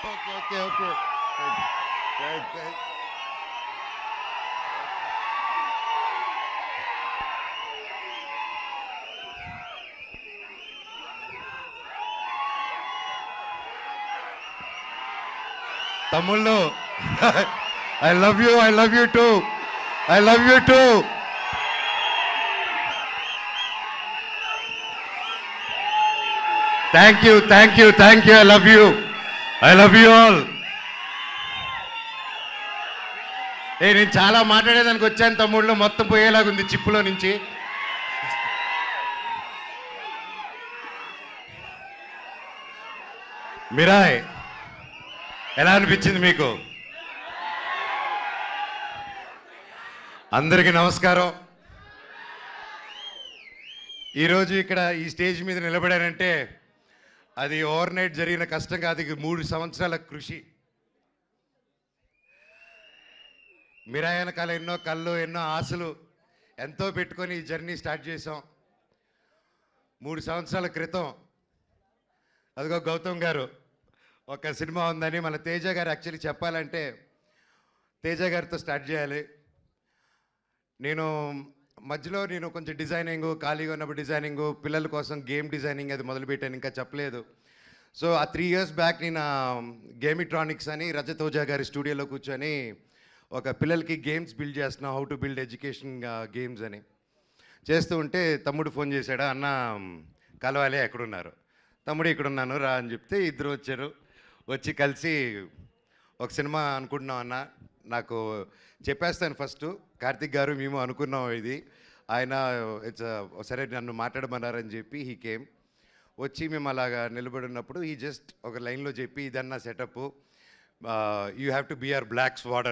Okay okay okay తమ్ముళ్ళు I love you two I love you two thank you thank you thank you I love you all నేను చాలా మాట్లాడేదానికి వచ్చాను తమ్ముళ్ళు, మొత్తం పోయేలాగుంది చిప్పులో నుంచి. మిరాయ్ ఎలా అనిపించింది మీకు? అందరికీ నమస్కారం. ఈరోజు ఇక్కడ ఈ స్టేజ్ మీద నిలబడారంటే అది ఓవర్ నైట్ జరిగిన కష్టం కాదు, 3 సంవత్సరాల కృషి. మిరా వెనకాల ఎన్నో కళ్ళు, ఎన్నో ఆశలు ఎంతో పెట్టుకొని ఈ జర్నీ స్టార్ట్ చేసాం. 3 సంవత్సరాల క్రితం అదిగో గౌతమ్ గారు ఒక సినిమా ఉందని మన తేజ గారు యాక్చువల్లీ చెప్పాలంటే తేజ గారితో స్టార్ట్ చేయాలి. మధ్యలో నేను కొంచెం డిజైనింగ్, ఖాళీగా ఉన్నప్పుడు డిజైనింగ్, పిల్లల కోసం గేమ్ డిజైనింగ్ అది మొదలుపెట్టాను, ఇంకా చెప్పలేదు. సో ఆ 3 years బ్యాక్ నేను గేమిట్రానిక్స్ అని రజత్ ఓజా గారి స్టూడియోలో కూర్చొని ఒక పిల్లలకి గేమ్స్ బిల్డ్ చేస్తున్నాం, how to build education games అని చేస్తూ ఉంటే తమ్ముడు ఫోన్ చేశాడు, అన్న కలవాలి ఎక్కడున్నారు? తమ్ముడు ఇక్కడున్నాను రా అని చెప్తే ఇద్దరు వచ్చారు. వచ్చి కలిసి ఒక సినిమా అనుకుంటున్నాం అన్న, నాకు చెప్పేస్తాను ఫస్ట్, కార్తిక్ గారు మేము అనుకున్నాం ఇది, ఆయన సరే నన్ను మాట్లాడమన్నారని చెప్పి హీ కేమ్. వచ్చి మేము అలాగా నిలబడినప్పుడు ఈ జస్ట్ ఒక లైన్లో చెప్పి ఇదన్నా setup, you have to be our black squad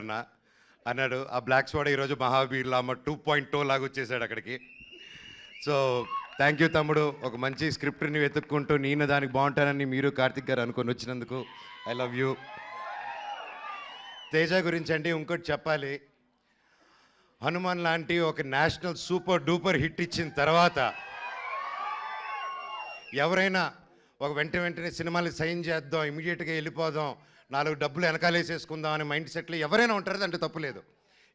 అన్నాడు. ఆ బ్లాక్ స్వాడ్ ఈరోజు మహావీర్ లామ 2.0 లాగా వచ్చేసాడు అక్కడికి. సో థ్యాంక్ యూ తమ్ముడు, ఒక మంచి స్క్రిప్ట్ని వెతుక్కుంటూ నేను దానికి బాగుంటానని మీరు కార్తిక్ గారు అనుకొని వచ్చినందుకు ఐ లవ్ యూ. తేజ గురించి అంటే ఇంకోటి చెప్పాలి, హనుమాన్ లాంటి ఒక నేషనల్ సూపర్ డూపర్ హిట్ ఇచ్చిన తర్వాత ఎవరైనా ఒక వెంటనే సినిమాలు సైన్ చేద్దాం, ఇమీడియట్గా వెళ్ళిపోదాం, 4 డబ్బులు వెనకాలేసేసుకుందాం అనే మైండ్ సెట్లో ఎవరైనా ఉంటారు, అంటే తప్పులేదు.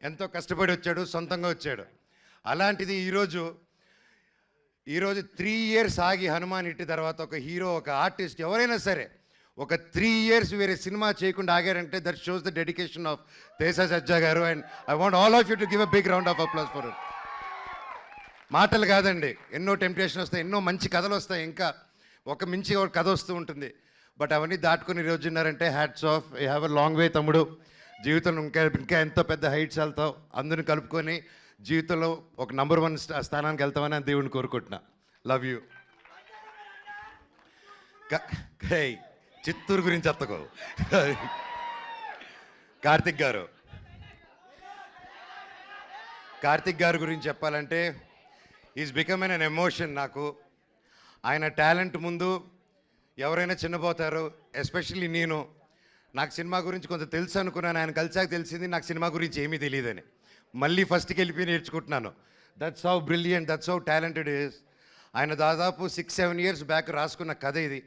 ఎంతో కష్టపడి వచ్చాడు, సొంతంగా వచ్చాడు. అలాంటిది ఈరోజు 3 years ఆగి హనుమాన్ హిట్ తర్వాత ఒక హీరో, ఒక ఆర్టిస్ట్ ఎవరైనా సరే ఒక 3 years వేరే సినిమా చేయకుండా ఆగారంటే that shows the dedication of Teja Sajja గారు. And I want all of you to give a big round of applause for it. మాటలు కాదండి, ఎన్నో టెంప్టేషన్ వస్తాయి, ఎన్నో మంచి కథలు వస్తాయి, ఇంకా ఒక మించి ఒక కథ వస్తూ ఉంటుంది. బట్ అవన్నీ దాటుకుని ఈరోజు ఉన్నారంటే hats off, you have a long way తమ్ముడు. జీవితంలో ఇంకా ఎంతో పెద్ద హైట్స్ వెళ్తావు, అందరిని కలుపుకొని జీవితంలో ఒక నంబర్ 1 స్థానానికి వెళ్తామని దేవుడిని కోరుకుంటున్నా. Love you. చిత్తూరు గురించి చెప్తకో. కార్తిక్ గారు గురించి చెప్పాలంటే ఈజ్ బికమ్ ఎన్ ఎమోషన్ నాకు. ఆయన టాలెంట్ ముందు ఎవరైనా చిన్నపోతారు, ఎస్పెషల్లీ నాకు సినిమా గురించి కొంచెం తెలుసు అనుకున్నాను, ఆయన కలిసాక తెలిసింది నాకు సినిమా గురించి ఏమీ తెలియదని. మళ్ళీ ఫస్ట్కి వెళ్ళిపోయి నేర్చుకుంటున్నాను. That's how brilliant, that's how talented is. ఆయన దాదాపు 6-7 years బ్యాక్ రాసుకున్న కథ ఇది.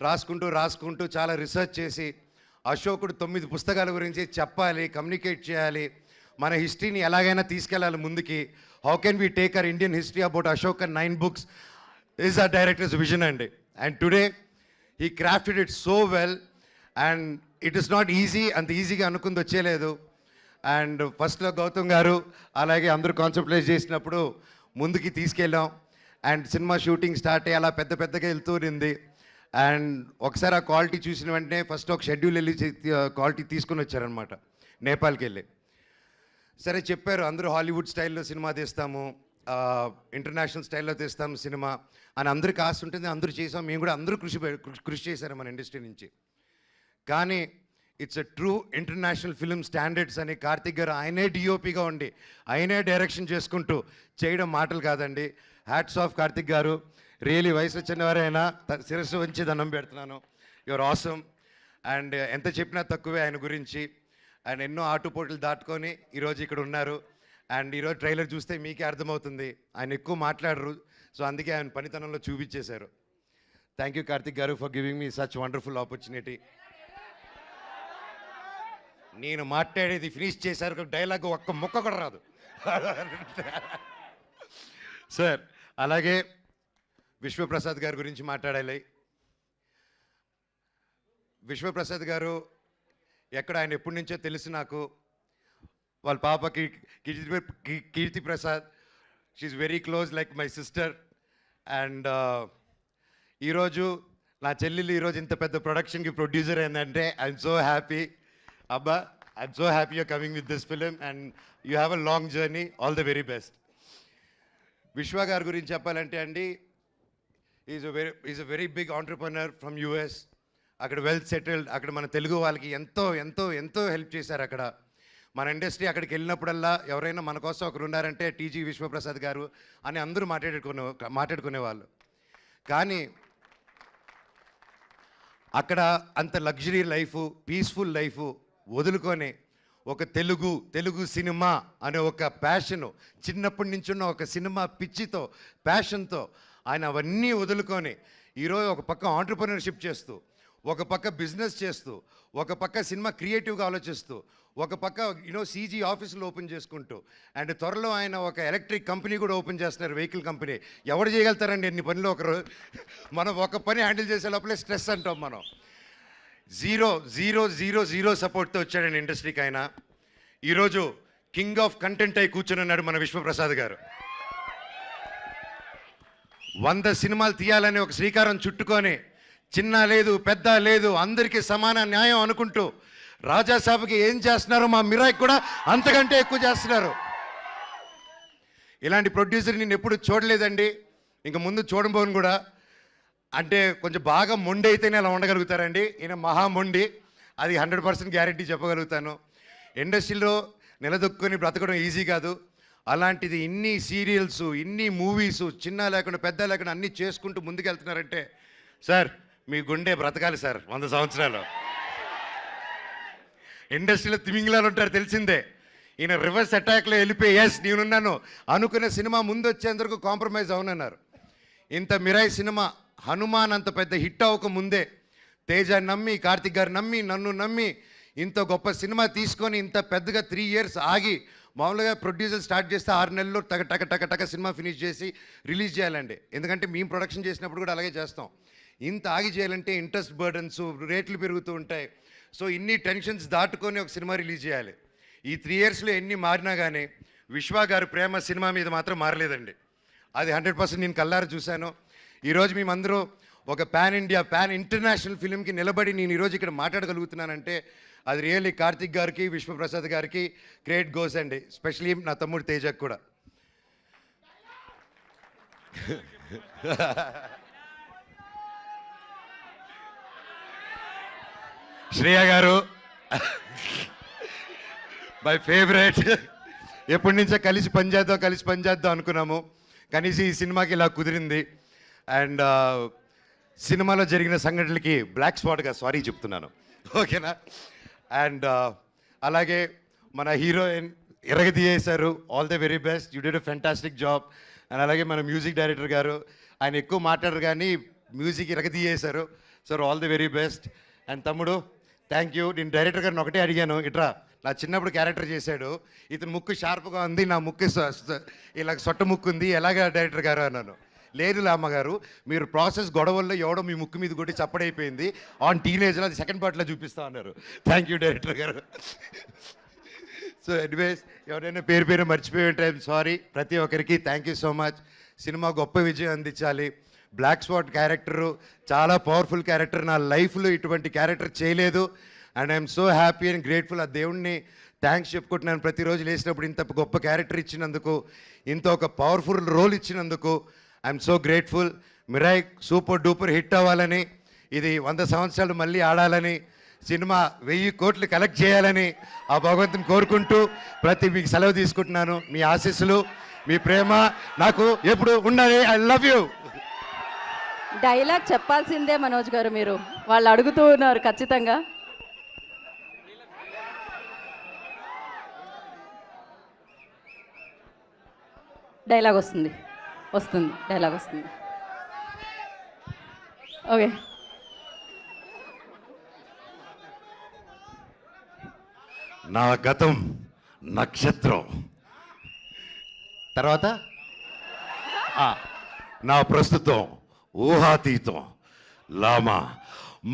రాసుకుంటూ చాలా రీసెర్చ్ చేసి అశోకుడు 9 పుస్తకాల గురించి చెప్పాలి, కమ్యూనికేట్ చేయాలి, మన హిస్టరీని ఎలాగైనా తీసుకెళ్ళాలి ముందుకి. How can we take our Indian history about Ashok and 9 books is ఆ డైరెక్టర్స్ విజన్ అండి. And today he crafted it so well and it is not easy, అంత ఈజీగా అనుకుంది వచ్చేలేదు. అండ్ ఫస్ట్లో గౌతమ్ గారు అలాగే అందరూ కాన్సెప్టలైజ్ చేసినప్పుడు ముందుకి తీసుకెళ్ళాం. అండ్ సినిమా షూటింగ్ స్టార్ట్ అయ్యి అలా పెద్దగా వెళ్తూ ఉంది. అండ్ ఒకసారి ఆ క్వాలిటీ చూసిన వెంటనే ఫస్ట్ ఒక షెడ్యూల్ వెళ్ళి క్వాలిటీ తీసుకుని వచ్చారనమాట, నేపాల్కి వెళ్ళి. సరే చెప్పారు, అందరూ హాలీవుడ్ స్టైల్లో సినిమా తీస్తాము, ఇంటర్నేషనల్ స్టైల్లో తీస్తాము సినిమా అని అందరికి ఆశ ఉంటుంది, అందరూ చేసాం. మేము కూడా అందరూ కృషి చేశారు మన ఇండస్ట్రీ నుంచి. కానీ it's a true international film standards అని కార్తిక్ గారు ఆయనే డిఓపిగా ఉండి ఆయనే డైరెక్షన్ చేసుకుంటూ చేయడం మాటలు కాదండి. హ్యాట్స్ ఆఫ్ కార్తిక్ గారు, రియలీ వయసు చిన్నవారైనా శిరస్సు వంచి దండం పెడుతున్నాను. Your awesome. అండ్ ఎంత చెప్పినా తక్కువే ఆయన గురించి. అండ్ ఎన్నో ఆటుపోట్లు దాటుకొని ఈరోజు ఇక్కడ ఉన్నారు. అండ్ ఈరోజు ట్రైలర్ చూస్తే మీకే అర్థమవుతుంది, ఆయన ఎక్కువ మాట్లాడరు, సో అందుకే ఆయన పనితనంలో చూపించేశారు. థ్యాంక్ యూ కార్తిక్ గారు for giving me such wonderful opportunity. నేను మాట్లాడేది ఫినిష్ చేశారు డైలాగ్ ఒక్క ముక్క కూడా రాదు సార్. అలాగే విశ్వప్రసాద్ గారి గురించి మాట్లాడాలి. విశ్వప్రసాద్ గారు ఎక్కడ ఆయన ఎప్పటి నుంచో తెలుసు నాకు. వాళ్ళ పాపకి Keerthi Prasad, she's very close like my sister. And ఈరోజు నా చెల్లెలు ఈరోజు ఇంత పెద్ద ప్రొడక్షన్కి ప్రొడ్యూసర్ ఏంటంటే ఐఎమ్ సో హ్యాపీ. అబ్బా, I'm so happy you're coming with this film and you have a long journey. All the very best. Vishwa గారి గురించి చెప్పాలంటే అండి, is a very big entrepreneur from US. అక్కడ వెల్ సెటిల్డ్. అక్కడ మన తెలుగు వాళ్ళకి ఎంతో ఎంతో ఎంతో హెల్ప్ చేశారు. అక్కడ మన ఇండస్ట్రీ అక్కడికి వెళ్ళినప్పుడల్లా ఎవరైనా మన కోసం ఒకరు ఉన్నారంటే టీజీ విశ్వప్రసాద్ గారు అని అందరూ మాట్లాడుకునేవాళ్ళు. కానీ అక్కడ అంత లగ్జరీ లైఫు, పీస్ఫుల్ లైఫు వదులుకొని ఒక తెలుగు సినిమా అనే ఒక ప్యాషను, చిన్నప్పటి నుంచి ఉన్న ఒక సినిమా పిచ్చితో, ప్యాషన్తో ఆయన అవన్నీ వదులుకొని ఈరోజు ఒక పక్క ఆంటర్ప్రెన్యూర్షిప్ చేస్తూ, ఒక పక్క బిజినెస్ చేస్తూ, ఒక పక్క సినిమా క్రియేటివ్గా ఆలోచిస్తూ, ఒక పక్క సీజీ ఆఫీసులు ఓపెన్ చేసుకుంటూ, అండ్ త్వరలో ఆయన ఒక ఎలక్ట్రిక్ కంపెనీ కూడా ఓపెన్ చేస్తున్నారు, వెహికల్ కంపెనీ. ఎవరు చేయగలుగుతారండి ఎన్ని పనులు ఒకరు? మనం ఒక పని హ్యాండిల్ చేసే లోపలే స్ట్రెస్ అంటాం మనం. జీరో సపోర్ట్తో వచ్చాడండి ఇండస్ట్రీకి ఆయన. ఈరోజు కింగ్ ఆఫ్ కంటెంట్ అయి కూర్చొని ఉన్నాడు మన విశ్వప్రసాద్ గారు. 100 సినిమాలు తీయాలని ఒక శ్రీకారం చుట్టుకొని, చిన్న లేదు పెద్ద లేదు అందరికీ సమాన న్యాయం అనుకుంటూ, రాజాసాబ్కి ఏం చేస్తున్నారు మా మిరాయికి కూడా అంతకంటే ఎక్కువ చేస్తున్నారు. ఇలాంటి ప్రొడ్యూసర్ నేను ఎప్పుడు చూడలేదండి, ఇంక ముందు చూడబోను కూడా. అంటే కొంచెం బాగా మొండి అయితేనే అలా ఉండగలుగుతారండి. ఈయన మహా మొండి, అది 100% గ్యారెంటీ చెప్పగలుగుతాను. ఇండస్ట్రీలో నిలదొక్కుని బ్రతకడం ఈజీ కాదు. అలాంటిది ఇన్ని సీరియల్స్, ఇన్ని మూవీసు, చిన్న లేకుండా పెద్ద లేకుండా అన్నీ చేసుకుంటూ ముందుకెళ్తున్నారంటే సార్ మీ గుండె బ్రతకాలి సార్ 100 సంవత్సరాలు. ఇండస్ట్రీలో తిమింగిలాలు ఉంటారు తెలిసిందే. ఈయన రివర్స్ అటాక్లో వెళ్ళిపోయి ఎస్ నేనున్నాను అనుకునే సినిమా ముందు వచ్చేందుకు కాంప్రమైజ్ అవునన్నారు. ఇంత మిరాయి సినిమా హనుమాన్ అంత పెద్ద హిట్ అవ్వక ముందే తేజ నమ్మి, కార్తిక్ గారు నమ్మి, నన్ను నమ్మి ఇంత గొప్ప సినిమా తీసుకొని ఇంత పెద్దగా 3 years ఆగి, మామూలుగా ప్రొడ్యూసర్ స్టార్ట్ చేస్తే 6 నెలల్లో టక సినిమా ఫినిష్ చేసి రిలీజ్ చేయాలండి. ఎందుకంటే మేము ప్రొడక్షన్ చేసినప్పుడు కూడా అలాగే చేస్తాం. ఇంత ఆగి చేయాలంటే ఇంట్రెస్ట్ బర్డన్స్, రేట్లు పెరుగుతూ ఉంటాయి. సో ఇన్ని టెన్షన్స్ దాటుకొని ఒక సినిమా రిలీజ్ చేయాలి. ఈ 3 yearsలో ఎన్ని మారినా కానీ విశ్వ గారి ప్రేమ సినిమా మీద మాత్రం మారలేదండి. అది 100% నేను కల్లారా చూశాను. ఈరోజు మేమందరూ ఒక పాన్ ఇండియా, పాన్ ఇంటర్నేషనల్ ఫిలింకి నిలబడి నేను ఈరోజు ఇక్కడ మాట్లాడగలుగుతున్నానంటే అది రియల్లీ కార్తిక్ గారికి, విశ్వప్రసాద్ గారికి క్రెడిట్ గోస్ అండి. స్పెషలీ నా తమ్ముడు తేజకు కూడా. శ్రేయ గారు మై ఫేవరెట్. ఎప్పటి నుంచో కలిసి పనిచేద్దాం అనుకున్నాము. కనీసం ఈ సినిమాకి ఇలా కుదిరింది. అండ్ సినిమాలో జరిగిన సంఘటనలకి బ్లాక్ స్పాట్గా సారీ చెప్తున్నాను, ఓకేనా? అండ్ అలాగే మన హీరోయిన్ ఎరగదీయేశారు. All the very best, you did a fantastic job. And అలాగే మన మ్యూజిక్ డైరెక్టర్ గారు, ఆయన ఎక్కువ మాట్లాడరు కానీ మ్యూజిక్ ఎరగదీయేశారు. Sir all the very best. And తమ్ముడు థ్యాంక్ యూ. నేను డైరెక్టర్ గారిని ఒకటే అడిగాను, ఇట్రా నా చిన్నప్పుడు క్యారెక్టర్ చేశాడు, ఇతను ముక్కు షార్ప్గా ఉంది, నా ముక్కు ఇలా సొట్ట ముక్కు ఉంది, ఎలాగా డైరెక్టర్ గారు అన్నాను. లేదు అమ్మగారు, మీరు ప్రాసెస్ గొడవల్లో ఎవడో మీ ముక్కు మీద కొట్టి చప్పడైపోయింది, ఆన్ టీనేజ్లో అది సెకండ్ పార్ట్లో చూపిస్తా అన్నారు. థ్యాంక్ యూ డైరెక్టర్ గారు. సో ఎనీవేస్ ఎవరైనా పేరు మర్చిపోయి ఉంటే ఐఎమ్ సారీ. ప్రతి ఒక్కరికి thank you so much. Cinema గొప్ప విజయం అందించాలి. బ్లాక్ స్పాట్ క్యారెక్టరు చాలా పవర్ఫుల్ క్యారెక్టర్. నా లైఫ్లో ఇటువంటి క్యారెక్టర్ చేయలేదు. And I'm so happy and grateful. ఆ దేవుణ్ణి థ్యాంక్స్ చెప్పుకుంటున్నాను. ప్రతిరోజు లేచినప్పుడు ఇంత గొప్ప క్యారెక్టర్ ఇచ్చినందుకు, ఇంత ఒక పవర్ఫుల్ రోల్ ఇచ్చినందుకు I'm so grateful. Mirai super duper hit అవ్వాలని, ఇది 100 సంవత్సరాలు మళ్ళీ ఆడాలని, సినిమా 1000 కోట్లు కలెక్ట్ చేయాలని ఆ భగవంతుని కోరుకుంటూ మీకు సెలవు తీసుకుంటున్నాను. మీ ఆశీస్సులు, మీ ప్రేమ నాకు ఎప్పుడు ఉండాలి. I love you. డైలాగ్ చెప్పాల్సిందే మనోజ్ గారు, మీరు వాళ్ళు అడుగుతూ ఉన్నారు ఖచ్చితంగా. డైలాగ్ వస్తుంది డైలాగ్ వస్తుంది. ఓకే. నా గతం నక్షత్రం, తర్వాత నా ప్రస్తుతం ఊహాతీతం, లామా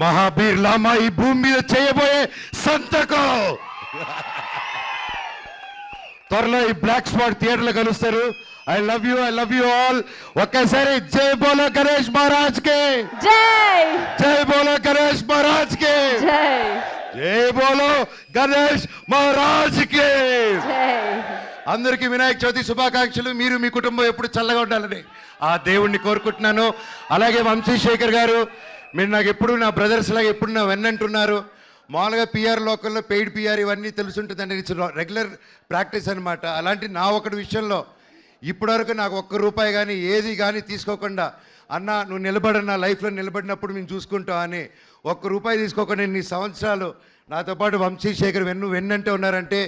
మహాబీర్ లామా ఈ భూమి మీద చేయబోయే సంతకం. త్వరలో ఈ బ్లాక్ స్పాట్ థియేటర్లో కలుస్తారు. I love you all. ఒక్కసారి జై బోలో గణేష్ మహారాజ్ కి జై. జై బోలో గణేష్ మహారాజ్ కి జై. జై బోలో గణేష్ మహారాజ్ కి జై. అందరికీ వినాయక చవితి శుభాకాంక్షలు. మీరు మీ కుటుంబం ఎప్పుడు చల్లగా ఉండాలని ఆ దేవుణ్ణి కోరుకుంటున్నాను. అలాగే వంశీశేఖర్ గారు, మీరు నాకు ఎప్పుడు నా బ్రదర్స్ లాగా ఎప్పుడు నా వెన్నంటున్నారు. మామూలుగా పిఆర్ లోకల్లో పెయిడ్ పిఆర్ ఇవన్నీ తెలుసుంటుందండి, ఇట్స్ రెగ్యులర్ ప్రాక్టీస్ అనమాట. అలాంటి నా ఒకటి విషయంలో ఇప్పటివరకు నాకు ₹1 కానీ ఏది కానీ తీసుకోకుండా, అన్న నువ్వు నిలబడి నా లైఫ్లో నిలబడినప్పుడు మేము చూసుకుంటాం అని ₹1 తీసుకోకుండా ఇన్ని సంవత్సరాలు నాతో పాటు వంశీశేఖర్ వెన్నంటే ఉన్నారంటే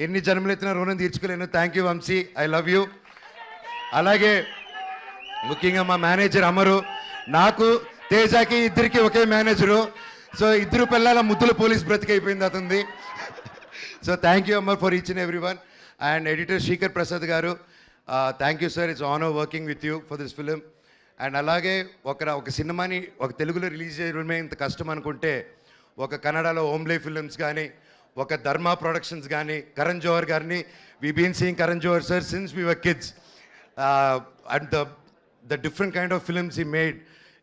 ఎన్ని జన్మలెత్తిన రుణం తీర్చుకోలేను. Thank you Vamsi, I love you. అలాగే ముఖ్యంగా మా మేనేజర్ అమరు, నాకు తేజాకి ఇద్దరికి ఒకే మేనేజరు. సో ఇద్దరు పిల్లల ముద్దుల పోలీస్ బ్రతికైపోయింది అతనిది. So thank you Amar for each and every one. And editor Sreekar Prasad గారు, thank you sir, it's honour working with you for this film. And అలాగే ఒక సినిమాని ఒక తెలుగులో రిలీజ్ చేయడమే ఇంత కష్టం అనుకుంటే, ఒక కన్నడలో ఓమ్లే ఫిలిమ్స్ కానీ, ఒక ధర్మ ప్రొడక్షన్స్ కానీ, కరణ్ జోహర్ గారిని we been seeing Karan Johar sir since we were kids. And the different kind of films he made,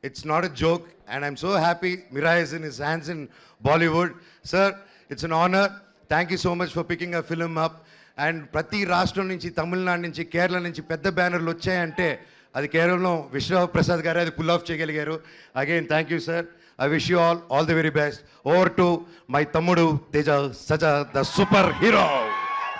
it's not a joke, and I'm so happy Mira is in his hands in Bollywood. Sir, it's an honor. Thank you so much for picking a film up. And ప్రతి రాష్ట్రం నుంచి, తమిళనాడు నుంచి, కేరళ నుంచి పెద్ద బ్యానర్లు వచ్చాయంటే అది కేవలం విశ్వనాథ్ ప్రసాద్ గారు అది పుల్ ఆఫ్ చేయగలిగారు. Again thank you sir. I wish you all the very best. Over to my తమ్ముడు తేజ సజా ద సూపర్ హీరో.